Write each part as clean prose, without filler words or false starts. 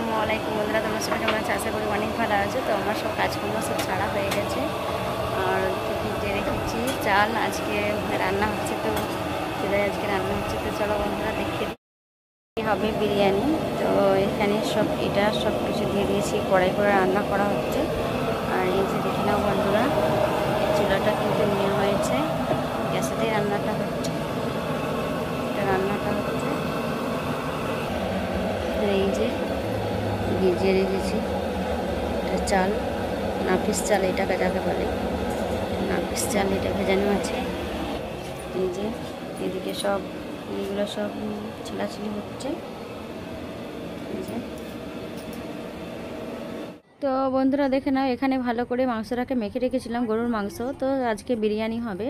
আসসালামু আলাইকুম বন্ধুরা, তোমরা সবাই কেমন আছো? আশা করি অনেক ভালো আছো। তো আমার সব কাজকর্ম সব ছাড়া হয়ে গেছে আর ভিজে রেখেছি চাল। আজকে রান্না হচ্ছে, তো সেটাই আজকে রান্না হচ্ছে। তো চলো বন্ধুরা দেখে দিই হবে বিরিয়ানি। তো এখানে এটা সব কিছু দিয়ে দিয়েছি, কড়াই করে রান্না করা হচ্ছে। আর এই যে দেখে নাও বন্ধুরা, চুলাটা কিন্তু নেওয়া হয়েছে, গ্যাসেতেই রান্নাটা হচ্ছে। এই যে ভিজিয়ে রেখেছি এটা চাল, নাফিস চাল এটাকে যাকে বলে, নাফিস চাল এটা ভেজানো আছে। এই যে এদিকে সব এগুলো সব ছিলাছিলি হচ্ছে। এই যে তো বন্ধুরা দেখে নাও, এখানে ভালো করে মাংসটাকে মেখে রেখেছিলাম, গরুর মাংস। তো আজকে বিরিয়ানি হবে,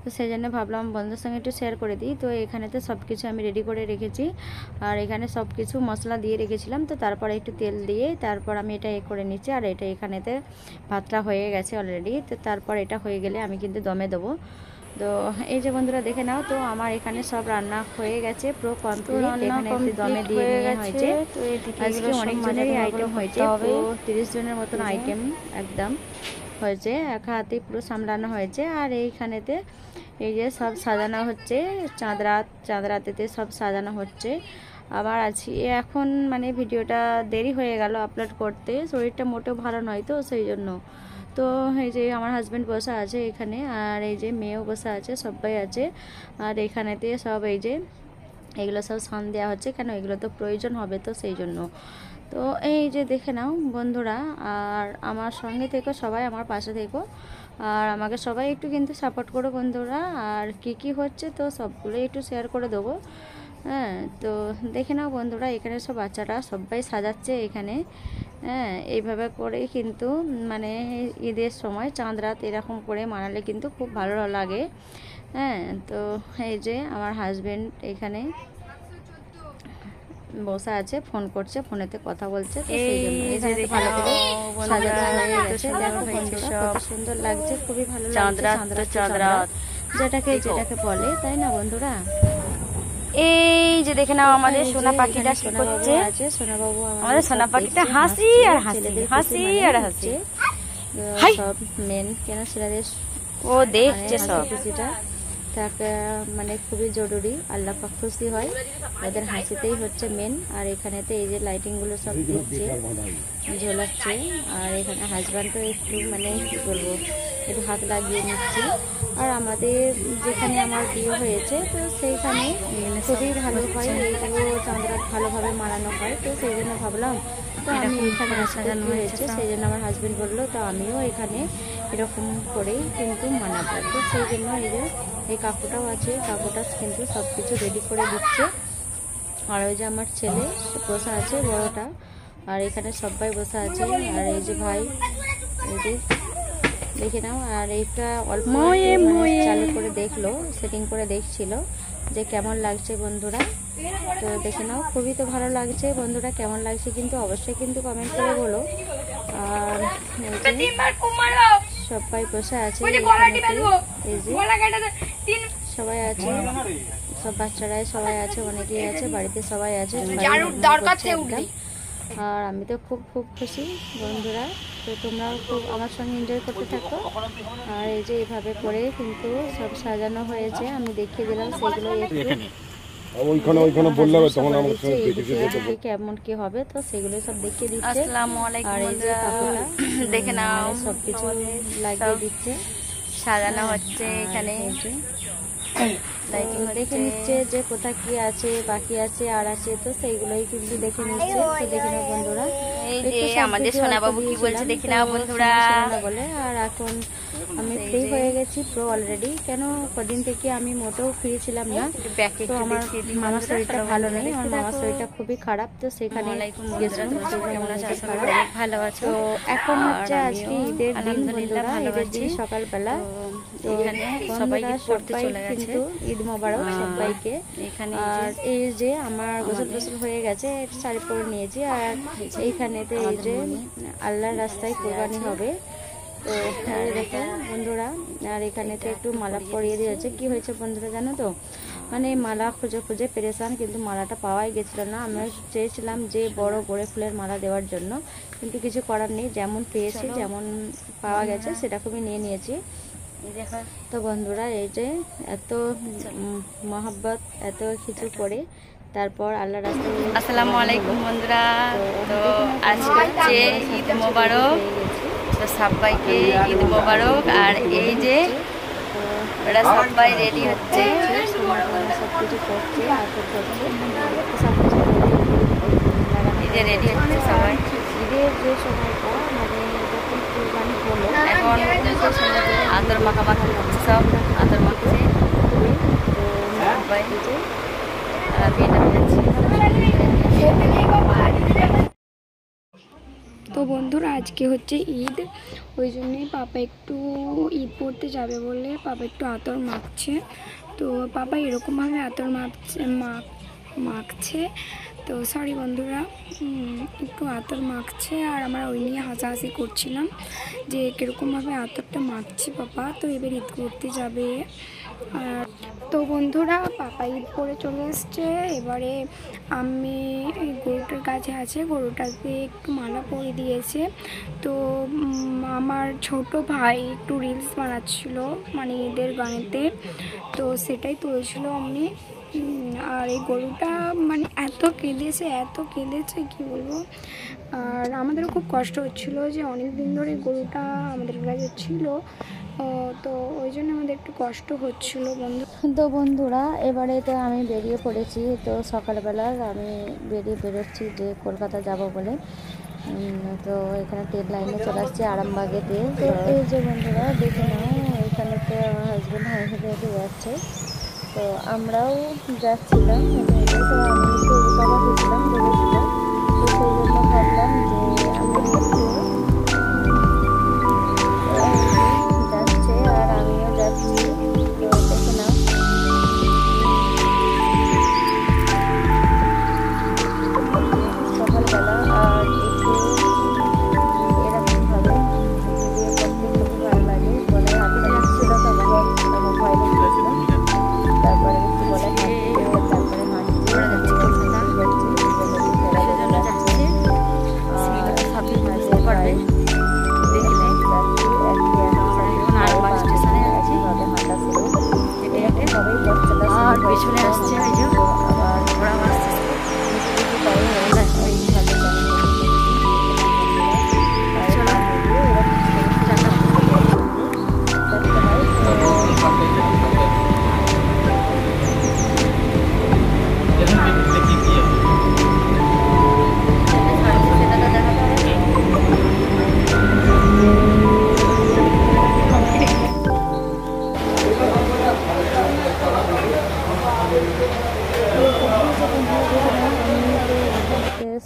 তো সেই জন্য ভাবলাম বন্ধুদের সঙ্গে একটু শেয়ার করে দিই। তো এখানেতে সব কিছু আমি রেডি করে রেখেছি, আর এখানে সব কিছু মশলা দিয়ে রেখেছিলাম। তো তারপরে একটু তেল দিয়ে তারপর আমি এটা করে নিচ্ছি। আর এটা এখানেতে ভাতটা হয়ে গেছে অলরেডি। তো তারপর এটা হয়ে গেলে আমি কিন্তু দমে দেবো। তো এই যে বন্ধুরা দেখে নাও, তো আমার এখানে সব রান্না হয়ে গেছে, পুরো কমপ্লিট। এখানে একটু দমে দিয়ে নেওয়া হয়েছে। আজকে অনেক জনেরই আইটেম হয়েছে, পুরো 30 জনের মতন আইটেম একদম হয়েছে, এক হাতেই পুরো সামলানো হয়েছে। আর এইখানেতে এই যে সব সাজানো হচ্ছে, চাঁদরাতেতে সব সাজানো হচ্ছে। আবার আছি এখন মানে ভিডিওটা দেরি হয়ে গেল আপলোড করতে, শরীরটা মোটেও ভালো নয়, তো সেই জন্য। তো এই যে আমার হাজব্যান্ড বসা আছে এখানে, আর এই যে মেয়েও বসা আছে, সবাই আছে। আর এখানেতে সব এই যে এগুলো সব সান দেওয়া হচ্ছে, কেন এগুলো তো প্রয়োজন হবে, তো সেই জন্য। তো এই যে দেখে নাও বন্ধুরা, আর আমার সঙ্গে থেকো সবাই, আমার পাশে থেকো, আর আমাকে সবাই একটু কিন্তু সাপোর্ট করো বন্ধুরা। আর কি হচ্ছে তো সবগুলোই একটু শেয়ার করে দেবো। হ্যাঁ, তো দেখে নাও বন্ধুরা, এখানে সব বাচ্চারা সবাই সাজাচ্ছে এখানে। হ্যাঁ, এইভাবে করেই কিন্তু মানে ঈদের সময় চাঁদ রাত এরকম করে মানালে কিন্তু খুব ভালো লাগে। হ্যাঁ, তো এই যে আমার হাজব্যান্ড এখানে বসা আছে, ফোন করছে, ফোনেতে কথা বলছে। তো সেই জন্য এখানে ভালো করে সাজানো হয়ে গেছে। দেখো বন্ধুরা কত সুন্দর লাগছে, খুবই ভালো লাগছে। চাঁদ রাত যেটাকে বলে, তাই না বন্ধুরা? এই যে দেখে নাও আমাদের সোনা পাখিটা কি করছে। সোনাবাবু আমাদের সোনা পাখিটা হাসি আর হাসি সব মেন কেন ছেলেদের ও দেখছে সব কিছুটা, তাকে মানে খুবই জরুরি, আল্লাহ পাক খুশি হয়, ওদের হাসিতেই হচ্ছে মেন। আর এখানেতে এই যে লাইটিংগুলো সব দিচ্ছে, ঝোলাচ্ছে। আর এখানে হাজব্যান্ড তো একটু মানে কি বলবো, একটু হাত লাগিয়ে নিচ্ছি। আর আমাদের যেখানে আমার বিয়ে হয়েছে, তো সেইখানে খুবই ভালো হয়, এইগুলো চাঁদরাত ভালোভাবে মানানো হয়। তো সেই জন্য ভাবলাম, তো আমি এখানে সাজানো হয়েছে, সেই জন্য আমার হাজব্যান্ড বললো তো আমিও এখানে এরকম করেই কিন্তু মানাবো। তো সেই জন্য এই যে এই কাকুটাও আছে, কাকুটা কিন্তু সব কিছু রেডি করে দিচ্ছে। আর ওই যে আমার ছেলে বসা আছে বড়টা, আর এখানে সবাই বসা আছে। আর এই যে ভাই, এই যে দেখে নাও। আর এইটা অল্প চালু করে দেখলো, সেটিং করে দেখছিল যে কেমন লাগছে বন্ধুরা। তো দেখে নাও, খুবই তো ভালো লাগছে বন্ধুরা। কেমন লাগছে কিন্তু অবশ্যই কিন্তু কমেন্ট করে বলো। আর সবাই বসে আছে, এই যে সবাই আছে, সব বাচ্চারাই সবাই আছে, অনেকেই আছে, বাড়িতে সবাই আছে। আর আমি তো খুব খুশি বন্ধুরা। তো তোমরাও খুব আমার সঙ্গে এনজয় করতে থাকো। আর এই যে এইভাবে করে কিন্তু সব সাজানো হয়েছে, আমি দেখিয়ে দিলাম সেগুলো কেমন কি হবে, তো সেগুলো সব দেখিয়ে দিচ্ছে। আর এই যে কাকুটা দেখে নাও সবকিছু লাগিয়ে দিচ্ছে, সাজানো হচ্ছে এখানে, দেখে নিচ্ছে যে কোথা কি আছে, বাকি আছে আর আছে, তো সেইগুলোই কিন্তু দেখে নিচ্ছে। তো দেখে নাও বন্ধুরা, আমাদের সোনাবাবু কি বলছে দেখে নাও বন্ধুরা বলে। আর এখন আমি ফ্রি হয়ে গেছি পুরো অলরেডি, কেন কদিন থেকে আমি মোটেও ফ্রি ছিলাম না। তো আমার মামার শরীরটা ভালো নেই, আমার মামার শরীরটা খুবই খারাপ, তো সেখানে ভালো আছে। তো এখন হচ্ছে আজকে ঈদের দিন বন্ধুরা, ঈদের দিন সকালবেলা এখানে সবাই কিন্তু ঈদ মোবারক সবাইকে। আর এই যে আমার গোসল হয়ে গেছে, শাড়ি পরে নিয়েছি। আর এইখানেতে এই যে আল্লাহর রাস্তায় কোরবানি হবে, তো দেখো বন্ধুরা। আর এখানেতে একটু মালা পরিয়ে দিয়েছে। কি হয়েছে বন্ধুরা জানো তো, মানে মালা খুঁজে খুঁজে পেরেছান, কিন্তু মালাটা পাওয়াই গেছিলো না। আমরা চেয়েছিলাম যে বড় গোড়ে ফুলের মালা দেওয়ার জন্য, কিন্তু কিছু করার নেই, যেমন পেয়েছি যেমন পাওয়া গেছে সেরকমই নিয়ে নিয়েছি। তো বন্ধুরা, এই যে এত মহব্বত, এত কিছু করে তারপর আল্লাহ রাস্তায়। আসসালামু আলাইকুম বন্ধুরা, তো আজকে হচ্ছে ঈদ মোবারক, তো সবাইকে ঈদ মোবারক। আর এই যে ওরা সবাই রেডি হচ্ছে, সব কিছু করছে, আতর করছে, সব কিছু এই যে রেডি হচ্ছে সবাই। ঈদের যে সময়টা মানে যখন কুরবানি হলো, এখন আতর মাখামাখি হচ্ছে, সব আতর মাখছে। তো সবাই যে বিয়েটা হয়েছে। তো বন্ধুরা, আজকে হচ্ছে ঈদ, ওই জন্যই পাপা একটু ঈদ পড়তে যাবে বলে পাপা একটু আতর মাখছে। তো পাপা এরকমভাবে আতর মাখছে, তো সরি বন্ধুরা, একটু আতর মাখছে আর আমরা ওই নিয়ে হাসাহাসি করছিলাম যে কীরকমভাবে আতরটা মাখছে পাপা। তো এবার ঈদ করতে যাবে। আর তো বন্ধুরা, পাপা ঈদ করে চলে এসছে। এবারে আমি গরুটার কাছে আছে, গরুটাকে একটু মালা পরিয়ে দিয়েছে। তো আমার ছোট ভাই একটু রিলস বানাচ্ছিল মানে ঈদের গানেতে, তো সেটাই তুলেছিল আমি। আর এই গরুটা মানে এত কেঁদেছে কি বলবো। আর আমাদেরও খুব কষ্ট হচ্ছিলো যে অনেক দিন ধরে গরুটা আমাদের কাছে ছিল, তো ওই জন্য আমাদের একটু কষ্ট হচ্ছিলো তো বন্ধুরা, এবারে তো আমি বেরিয়ে পড়েছি। তো সকালবেলা আমি বেরোচ্ছি যে কলকাতা যাব বলে। তো এখানে ট্রেন লাইনে চলে আসছি আরামবাগেতে। তো এই যে বন্ধুরা দেখে নাও, এখানে তো আমার হাজব্যান্ড হেঁটে হেঁটে যাচ্ছে, তো আমরাও যাচ্ছিলাম। তো আমি একটু বাবা হয়েছিলাম, ভেবেছিলাম, তো সেই জন্য ভাবলাম যে আমি যাচ্ছে আর আমিও যাচ্ছি। তো দেখে নাও, সকালবেলা আর একটু এরকমভাবে ভিডিও করতে খুবই ভালো লাগে। বলে হাতে যাচ্ছিল তখন ভয় লাগছিল, তারপরে একটু বলে তারপরে আর পেছনে আসছে ওই যে আবার ঘোড়া আসছে।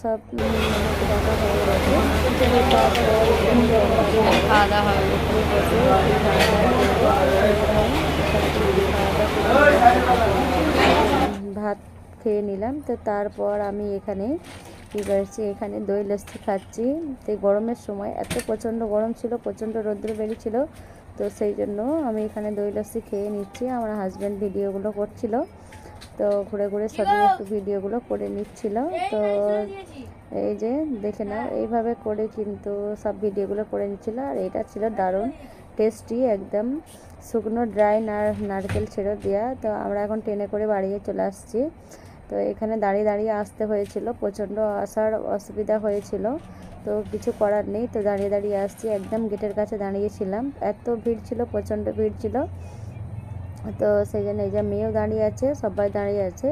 সব দেখা হয়ে গেছে, খাওয়া দাওয়া হবে। ভাত খেয়ে নিলাম। তো তারপর আমি এখানে কী করছি, এখানে দই লস্যি খাচ্ছি। তো গরমের সময় এত প্রচণ্ড গরম ছিল, প্রচণ্ড রৌদ্র বেরিয়েছিল, তো সেই জন্য আমি এখানে দই লস্যি খেয়ে নিচ্ছি। আমার হাজব্যান্ড ভিডিওগুলো করছিল, তো ঘুরে ঘুরে সবই একটু ভিডিওগুলো করে নিচ্ছিল। তো এই যে দেখে নাও, এইভাবে করে কিন্তু সব ভিডিওগুলো করে নিচ্ছিল। আর এটা ছিল দারুণ টেস্টি, একদম শুকনো ড্রাই নারকেল ছিল দেওয়া। তো আমরা এখন ট্রেনে করে বাড়িয়ে চলে আসছি। তো এখানে দাঁড়িয়ে দাঁড়িয়ে আসতে হয়েছিল, প্রচণ্ড আসার অসুবিধা হয়েছিল, তো কিছু করার নেই। তো দাঁড়িয়ে দাঁড়িয়ে আসছি, একদম গেটের কাছে দাঁড়িয়েছিলাম, এত ভিড় ছিল, প্রচণ্ড ভিড় ছিল। তো সেই জন্য এই যে মেয়েও দাঁড়িয়ে আছে, সবাই দাঁড়িয়ে আছে।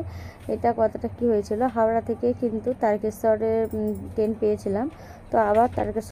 এটা কতটা কি হয়েছিল, হাওড়া থেকে কিন্তু তারকেশ্বরে ট্রেন পেয়েছিলাম, তো আবার তারকেশ্বর